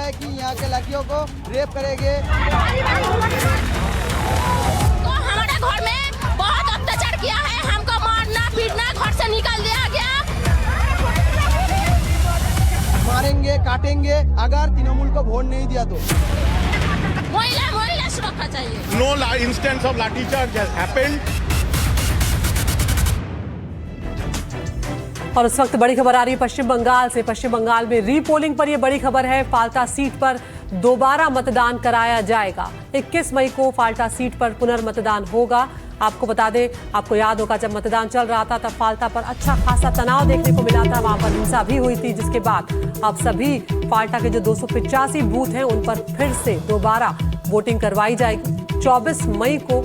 है कि यहाँ के लड़कियों को रेप करेंगे। तो हमारे घर में बहुत अत्याचार किया है, हमको मारना पीटना, घर से निकाल दिया गया। मारेंगे काटेंगे अगर तृणमूल को वोट नहीं दिया तो। महिला सुरक्षा चाहिए। No instance of lathi charge has happened. और इस वक्त बड़ी खबर आ रही है पश्चिम बंगाल से। पश्चिम बंगाल में रीपोलिंग पर यह बड़ी खबर है। फाल्टा सीट पर दोबारा मतदान कराया जाएगा। 21 मई को फाल्टा सीट पर पुनर्मतदान होगा। आपको बता दें, आपको याद होगा जब मतदान चल रहा था तब फाल्टा पर अच्छा खासा तनाव देखने को मिला था, वहां पर हिंसा भी हुई थी, जिसके बाद अब सभी फाल्टा के जो 285 बूथ हैं उन पर फिर से दोबारा वोटिंग करवाई जाएगी। 24 मई को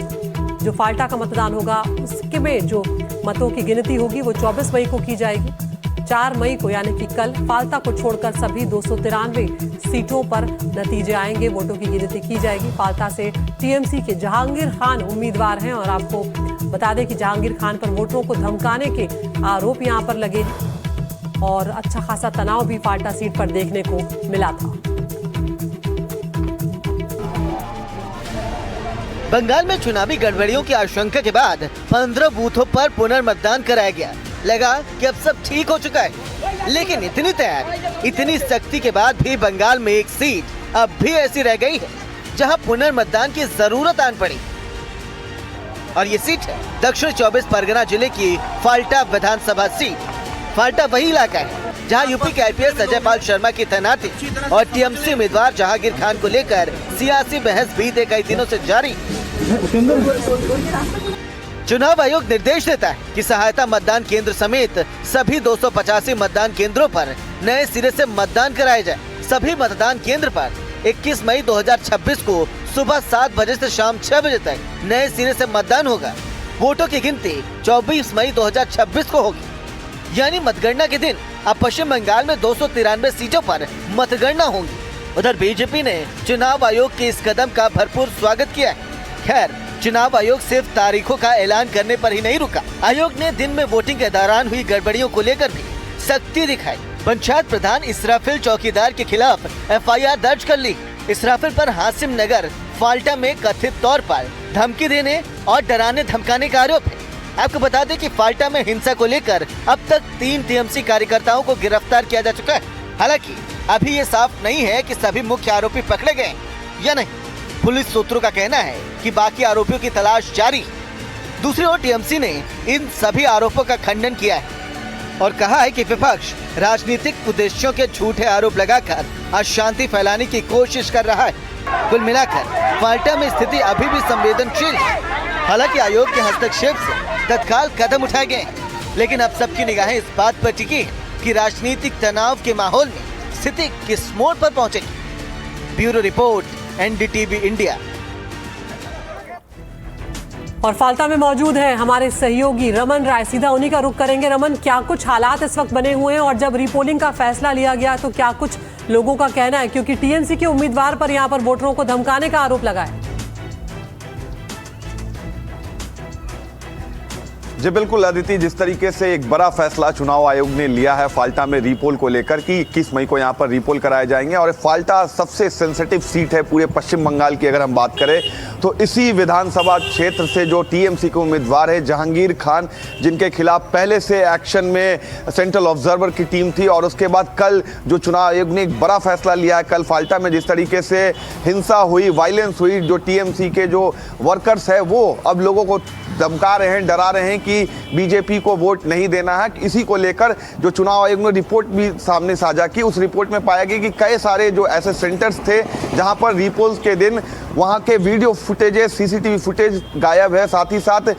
जो फाल्टा का मतदान होगा उसके में जो मतों की गिनती होगी वो 24 मई को की जाएगी। 4 मई को यानी कि कल फाल्टा को छोड़कर सभी 293 सीटों पर नतीजे आएंगे, वोटों की गिनती की जाएगी। फाल्टा से टीएमसी के जहांगीर खान उम्मीदवार हैं और आपको बता दें कि जहांगीर खान पर वोटरों को धमकाने के आरोप यहां पर लगे हैं और अच्छा खासा तनाव भी फाल्टा सीट पर देखने को मिला था। बंगाल में चुनावी गड़बड़ियों की आशंका के बाद 15 बूथों पर पुनर्मतदान कराया गया। लगा कि अब सब ठीक हो चुका है, लेकिन इतनी तैयारी, इतनी सख्ती के बाद भी बंगाल में एक सीट अब भी ऐसी रह गई है जहां पुनर्मतदान की जरूरत आन पड़ी। और ये सीट है दक्षिण 24 परगना जिले की फाल्टा विधानसभा सीट। फाल्टा वही इलाका है जहां यूपी के आईपीएस अजय पाल शर्मा की तैनाती और टीएमसी उम्मीदवार जहांगीर खान को लेकर सियासी बहस बीते कई दिनों से जारी। चुनाव आयोग निर्देश देता है कि सहायता मतदान केंद्र समेत सभी 285 मतदान केंद्रों पर नए सिरे से मतदान कराया जाए। सभी मतदान केंद्र पर 21 मई 2026 को सुबह 7 बजे से शाम 6 बजे तक नए सिरे से मतदान होगा। वोटों की गिनती 24 मई 2026 को होगी, यानी मतगणना के दिन अब पश्चिम बंगाल में 293 सीटों पर मतगणना होगी। उधर बीजेपी ने चुनाव आयोग के इस कदम का भरपूर स्वागत किया है। खैर, चुनाव आयोग सिर्फ तारीखों का ऐलान करने पर ही नहीं रुका। आयोग ने दिन में वोटिंग के दौरान हुई गड़बड़ियों को लेकर भी सख्ती दिखाई। पंचायत प्रधान इसराफिल चौकीदार के खिलाफ एफआईआर दर्ज कर ली। इसराफिल पर हासिम नगर फाल्टा में कथित तौर पर धमकी देने और डराने धमकाने का आरोप है। आपको बता दें कि फाल्टा में हिंसा को लेकर अब तक 3 टीएमसी कार्यकर्ताओं को गिरफ्तार किया जा चुका है। हालांकि अभी ये साफ नहीं है कि सभी मुख्य आरोपी पकड़े गए या नहीं। पुलिस सूत्रों का कहना है कि बाकी आरोपियों की तलाश जारी है। दूसरी ओर टीएमसी ने इन सभी आरोपों का खंडन किया है और कहा है कि विपक्ष राजनीतिक उद्देश्यों के झूठे आरोप लगाकर अशांति फैलाने की कोशिश कर रहा है। कुल मिलाकर फाल्टा में स्थिति अभी भी संवेदनशील है। हालांकि आयोग के हस्तक्षेप से तत्काल कदम उठाए गए, लेकिन अब सबकी निगाहें इस बात पर टिकी है कि राजनीतिक तनाव के माहौल में स्थिति किस मोड़ पर पहुंचेगी। Bureau report, NDTV India. और फाल्टा में मौजूद है हमारे सहयोगी रमन राय, सीधा उन्हीं का रुख करेंगे। रमन, क्या कुछ हालात इस वक्त बने हुए हैं और जब रीपोलिंग का फैसला लिया गया तो क्या कुछ लोगों का कहना है, क्योंकि टीएमसी के उम्मीदवार पर यहां पर वोटरों को धमकाने का आरोप लगा है? जी बिल्कुल अदिति, जिस तरीके से एक बड़ा फैसला चुनाव आयोग ने लिया है फाल्टा में रीपोल को लेकर कि 21 मई को यहां पर रीपोल कराए जाएंगे और फाल्टा सबसे सेंसिटिव सीट है पूरे पश्चिम बंगाल की। अगर हम बात करें तो इसी विधानसभा क्षेत्र से जो टीएमसी के उम्मीदवार है जहांगीर खान, जिनके खिलाफ पहले से एक्शन में सेंट्रल ऑब्जर्वर की टीम थी और उसके बाद कल जो चुनाव आयोग ने एक बड़ा फैसला लिया है, कल फाल्टा में जिस तरीके से हिंसा हुई, वायलेंस हुई, जो टीएमसी के जो वर्कर्स है वो अब लोगों को धमका रहे हैं, डरा रहे हैं कि बीजेपी को वोट नहीं देना है। इसी को लेकर जो चुनाव आयोग ने रिपोर्ट भी सामने साझा की, उस रिपोर्ट में पाया गया कि कई सारे जो ऐसे सेंटर्स थे जहां पर रीपोल्स के दिन वहां के वीडियो फुटेजेस, सीसीटीवी फुटेज गायब है। साथ ही साथ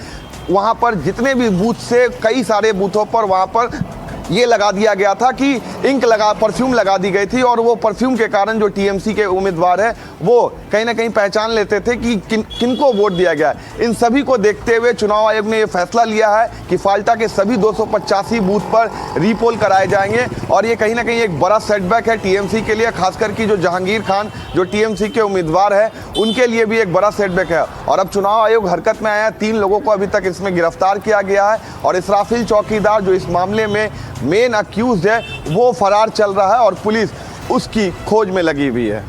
वहां पर जितने भी बूथ से कई सारे बूथों पर वहां पर ये लगा दिया गया था कि परफ्यूम लगा दी गई थी और वो परफ्यूम के कारण जो टीएमसी के उम्मीदवार है वो कहीं ना कहीं पहचान लेते थे कि किनको वोट दिया गया। इन सभी को देखते हुए चुनाव आयोग ने ये फैसला लिया है कि फाल्टा के सभी 285 बूथ पर रीपोल कराए जाएंगे और ये कहीं ना कहीं एक बड़ा सेटबैक है टीएमसी के लिए, खासकर की जो जहांगीर खान जो टीएमसी के उम्मीदवार है उनके लिए भी एक बड़ा सेटबैक है। और अब चुनाव आयोग हरकत में आया है, 3 लोगों को अभी तक इसमें गिरफ्तार किया गया है और इसराफिल चौकीदार जो इस मामले में मेन अक्यूज्ड है वो फरार चल रहा है और पुलिस उसकी खोज में लगी हुई है।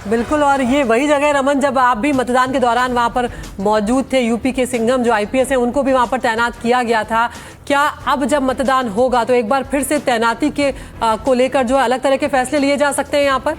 बिल्कुल, और ये वही जगह रमन जब आप भी मतदान के दौरान वहां पर मौजूद थे। यूपी के सिंघम जो आईपीएस हैं उनको भी वहां पर तैनात किया गया था। क्या अब जब मतदान होगा तो एक बार फिर से तैनाती के को लेकर जो अलग तरह के फैसले लिए जा सकते हैं यहाँ पर?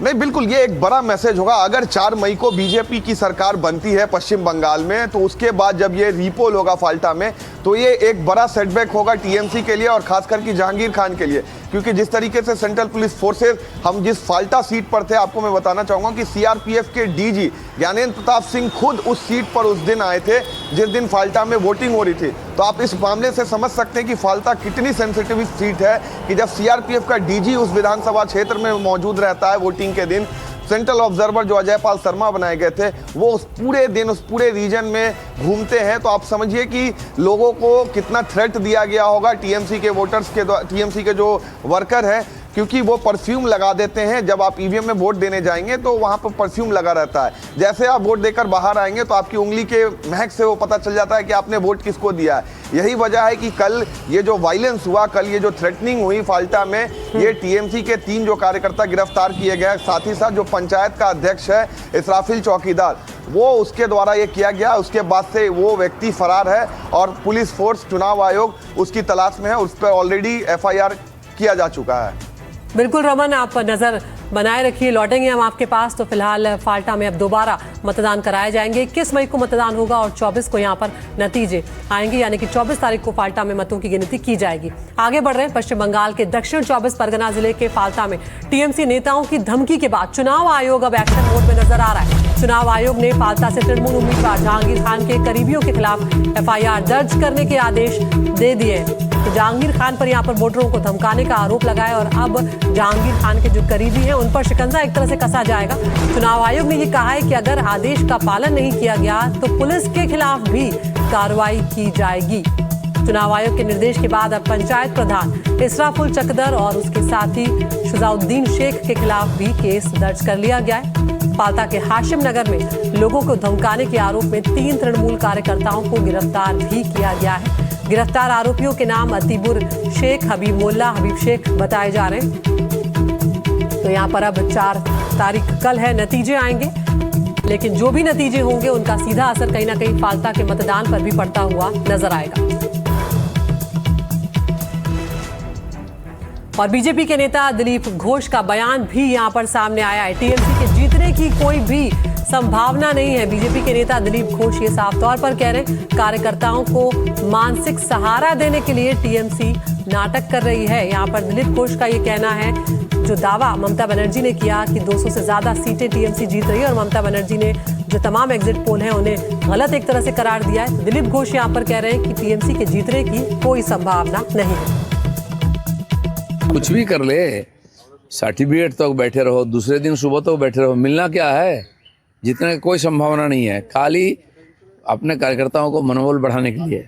नहीं, बिल्कुल ये एक बड़ा मैसेज होगा। अगर 4 मई को बीजेपी की सरकार बनती है पश्चिम बंगाल में, तो उसके बाद जब ये रीपोल होगा फाल्टा में, तो ये एक बड़ा सेटबैक होगा टीएमसी के लिए और खास करके जहांगीर खान के लिए, क्योंकि जिस तरीके से सेंट्रल पुलिस फोर्सेस, हम जिस फाल्टा सीट पर थे, आपको मैं बताना चाहूंगा कि सीआरपीएफ के डीजी ज्ञानेंद्र प्रताप सिंह खुद उस सीट पर उस दिन आए थे जिस दिन फाल्टा में वोटिंग हो रही थी। तो आप इस मामले से समझ सकते हैं कि फाल्टा कितनी सेंसिटिव सीट है कि जब सीआरपीएफ का डीजी उस विधानसभा क्षेत्र में मौजूद रहता है वोटिंग के दिन, सेंट्रल ऑब्जर्वर जो अजय पाल शर्मा बनाए गए थे वो उस पूरे रीजन में घूमते हैं, तो आप समझिए कि लोगों को कितना थ्रेट दिया गया होगा टीएमसी के वोटर्स के, टीएमसी के जो वर्कर हैं, क्योंकि वो परफ्यूम लगा देते हैं। जब आप ईवीएम में वोट देने जाएंगे तो वहाँ पर परफ्यूम लगा रहता है। जैसे आप वोट देकर बाहर आएंगे तो आपकी उंगली के महक से वो पता चल जाता है कि आपने वोट किसको दिया है। यही वजह है कि कल ये जो वायलेंस हुआ, कल ये जो थ्रेटनिंग हुई फाल्टा में, ये टीएमसी के 3 जो कार्यकर्ता गिरफ्तार किए गए, साथ ही साथ जो पंचायत का अध्यक्ष है इसराफिल चौकीदार, वो उसके द्वारा ये किया गया। उसके बाद से वो व्यक्ति फरार है और पुलिस फोर्स, चुनाव आयोग उसकी तलाश में है। उस पर ऑलरेडी एफआईआर किया जा चुका है। बिल्कुल रमन, आप नजर बनाए रखिए, लौटेंगे हम आपके पास। तो फिलहाल फाल्टा में अब दोबारा मतदान कराए जाएंगे। 21 मई को मतदान होगा और 24 को यहाँ पर नतीजे आएंगे, यानी कि 24 तारीख को फाल्टा में मतों की गिनती की जाएगी। आगे बढ़ रहे हैं पश्चिम बंगाल के दक्षिण 24 परगना जिले के फाल्टा में टीएमसी नेताओं की धमकी के बाद चुनाव आयोग अब एक्शन मोड में नजर आ रहा है। चुनाव आयोग ने फाल्टा से तृणमूल उम्मीदवार जहांगीर खान के करीबियों के खिलाफ एफआईआर दर्ज करने के आदेश दे दिए। तो जहांगीर खान पर यहाँ पर वोटरों को धमकाने का आरोप लगाया और अब जहांगीर खान के जो करीबी हैं उन पर शिकंजा एक तरह से कसा जाएगा। चुनाव आयोग ने ये कहा है कि अगर आदेश का पालन नहीं किया गया तो पुलिस के खिलाफ भी कार्रवाई की जाएगी। चुनाव आयोग के निर्देश के बाद अब पंचायत प्रधान इसराफुल चकदर और उसके साथी शुजाउद्दीन शेख के खिलाफ भी केस दर्ज कर लिया गया है। फाल्टा के हाशिम नगर में लोगों को धमकाने के आरोप में 3 तृणमूल कार्यकर्ताओं को गिरफ्तार भी किया गया है। गिरफ्तार आरोपियों के नाम अतीबुर शेख, हबीब मोल्ला, हबीब शेख बताए जा रहे हैं। तो यहाँ पर अब 4 तारीख कल है, नतीजे आएंगे, लेकिन जो भी नतीजे होंगे उनका सीधा असर कहीं ना कहीं फाल्टा के मतदान पर भी पड़ता हुआ नजर आएगा। और बीजेपी के नेता दिलीप घोष का बयान भी यहाँ पर सामने आया है। टीएमसी के जीतने की कोई भी संभावना नहीं है। बीजेपी के नेता दिलीप घोष ये साफ तौर पर कह रहे हैं, कार्यकर्ताओं को मानसिक सहारा देने के लिए टीएमसी नाटक कर रही है। यहाँ पर दिलीप घोष का ये कहना है, जो दावा ममता बनर्जी ने किया कि 200 से ज्यादा सीटें टीएमसी जीत रही है और ममता बनर्जी ने जो तमाम एग्जिट पोल हैं उन्हें गलत एक तरह से करार दिया है। दिलीप घोष यहाँ पर कह रहे हैं कि टीएमसी के जीतने की कोई संभावना नहीं है। कुछ भी कर ले, सर्टिफिकेट तक बैठे रहो, दूसरे दिन सुबह तक बैठे रहो, मिलना क्या है? जीतने की कोई संभावना नहीं है, खाली अपने कार्यकर्ताओं को मनोबल बढ़ाने के लिए।